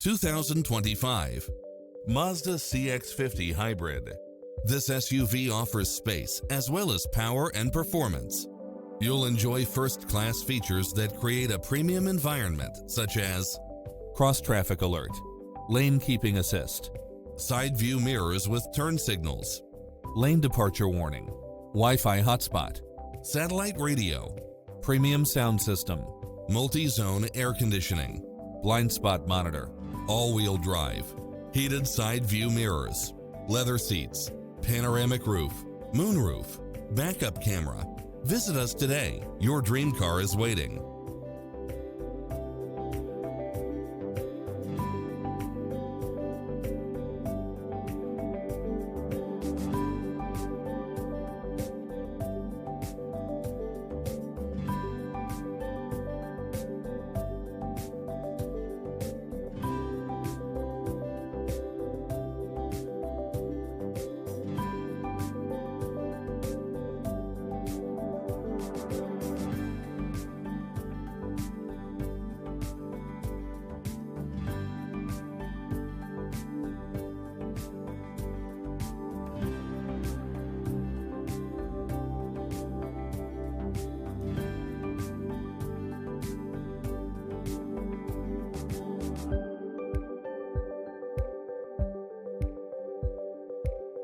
2025 Mazda CX-50 Hybrid. This SUV offers space as well as power and performance. You'll enjoy first-class features that create a premium environment, such as cross-traffic alert, lane keeping assist, side view mirrors with turn signals, lane departure warning, Wi-Fi hotspot, satellite radio, premium sound system, multi-zone air conditioning, blind spot monitor, all-wheel drive, heated side view mirrors, leather seats, panoramic roof, moonroof, backup camera. Visit us today. Your dream car is waiting.